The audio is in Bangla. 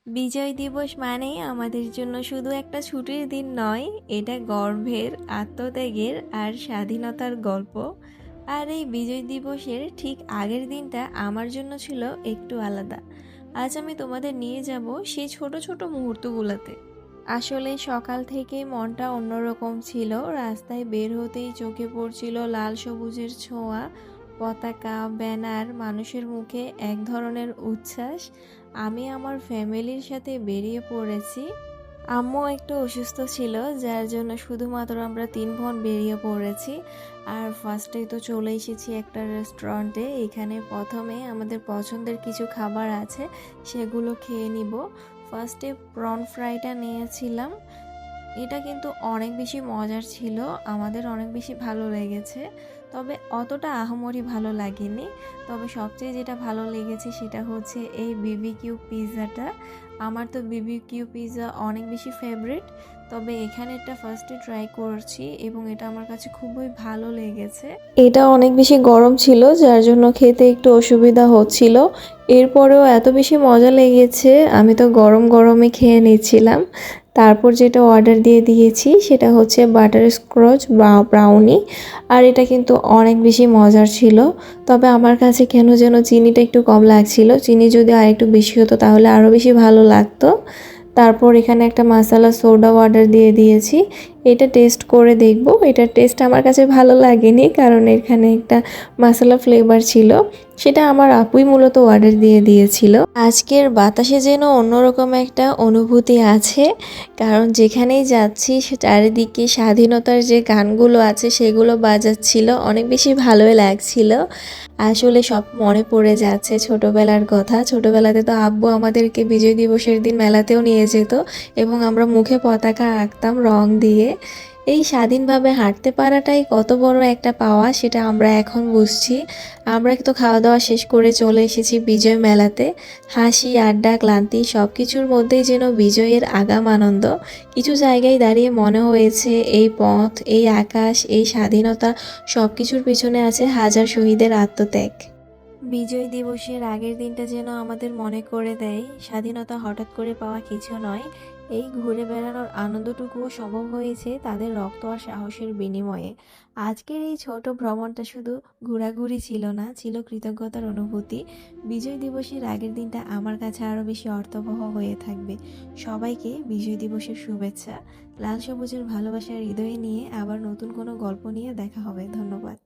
বিজয় দিবস মানে আমাদের জন্য শুধু একটা ছুটির দিন নয়, এটা গর্বের, আত্মত্যাগের আর স্বাধীনতার গল্প। আর এই বিজয় দিবসের ঠিক আগের দিনটা আমার জন্য ছিল একটু আলাদা। আজ আমি তোমাদের নিয়ে যাব সেই ছোট ছোট মুহূর্তগুলোতে। আসলে সকাল থেকেই মনটা অন্যরকম ছিল। রাস্তায় বের হতেই চোখে পড়ছিল লাল সবুজের ছোঁয়া, পতাকা, ব্যানার, মানুষের মুখে এক ধরনের উচ্ছ্বাস। আমি আমার ফ্যামিলির সাথে বেরিয়ে পড়েছি। আম্মু একটু অসুস্থ ছিল, যার জন্য শুধুমাত্র আমরা 3 বোন বেরিয়ে পড়েছি। আর ফার্স্টেই তো চলে এসেছি একটা রেস্টুরেন্টে। এখানে প্রথমে আমাদের পছন্দের কিছু খাবার আছে, সেগুলো খেয়ে নিব। ফার্স্টে প্রন ফ্রাইটা নিয়েছিলাম। এটা কিন্তু অনেক বেশি মজার ছিল, আমাদের অনেক বেশি ভালো লেগেছে। তবে অতটা আহামরি ভালো লাগেনি। তবে সবচেয়ে যেটা ভালো লেগেছে সেটা হচ্ছে এই বিবিকিউ পিৎজাটা। আমার তো বিবিকিউ পিৎজা অনেক বেশি ফেভারিট। তবে এখানেরটা ফার্স্টে ট্রাই করছি এবং এটা আমার কাছে খুবই ভালো লেগেছে। এটা অনেক বেশি গরম ছিল, যার জন্য খেতে একটু অসুবিধা হচ্ছিল। এরপরেও এত বেশি মজা লেগেছে, আমি তো গরম গরমে খেয়ে নিচ্ছিলাম। তারপর যেটা অর্ডার দিয়ে দিয়েছি সেটা হচ্ছে বাটার স্ক্রচ ব্রাউনি। আর এটা কিন্তু অনেক বেশি মজার ছিল। তবে আমার কাছে কেন যেন চিনিটা একটু কম লাগছিল, চিনি যদি আর একটু বেশি হতো তাহলে আরও বেশি ভালো লাগতো। তারপর এখানে একটা মশলা সোডা অর্ডার দিয়ে দিয়েছি। এটা টেস্ট করে দেখব। এটার টেস্ট আমার কাছে ভালো লাগেনি, কারণ এখানে একটা মশলা ফ্লেভার ছিল। সেটা আমার আপুই মূলত অর্ডার দিয়ে দিয়েছিল। আজকের বাতাসে যেন অন্যরকম একটা অনুভূতি আছে, কারণ যেখানেই যাচ্ছি চারিদিকে স্বাধীনতার যে গানগুলো আছে সেগুলো বাজাচ্ছিল, অনেক বেশি ভালোই লাগছিল। আসলে সব মনে পড়ে যাচ্ছে ছোটবেলার কথা। ছোটবেলাতে তো আব্বু আমাদেরকে বিজয় দিবসের দিন মেলাতেও নিয়ে যেত এবং আমরা মুখে পতাকা আঁকতাম রং দিয়ে। এই স্বাধীনভাবে হাঁটতে পারাটাই কত বড় একটা পাওয়া, সেটা আমরা এখন বুঝছি। আমরা তো খাওয়া দাওয়া শেষ করে চলে এসেছি বিজয় মেলাতে। হাসি, আড্ডা, ক্লান্তি সব কিছুর মধ্যেই যেন বিজয়ের আগাম আনন্দ। কিছু জায়গায় দাঁড়িয়ে মনে হয়েছে এই পথ, এই আকাশ, এই স্বাধীনতা সব কিছুর পিছনে আছে হাজার শহীদের আত্মত্যাগ। বিজয় দিবসের আগের দিনটা যেন আমাদের মনে করে দেয় স্বাধীনতা হঠাৎ করে পাওয়া কিছু নয়। এই ঘুরে বেড়ানোর আনন্দটুকুও সম্ভব হয়েছে তাদের রক্ত আর সাহসের বিনিময়ে। আজকের এই ছোট ভ্রমণটা শুধু ঘোরাঘুরি ছিল না, ছিল কৃতজ্ঞতার অনুভূতি। বিজয় দিবসের আগের দিনটা আমার কাছে আরও বেশি অর্থবহ হয়ে থাকবে। সবাইকে বিজয় দিবসের শুভেচ্ছা। লাল সবুজের ভালোবাসার হৃদয়ে নিয়ে আবার নতুন কোনো গল্প নিয়ে দেখা হবে। ধন্যবাদ।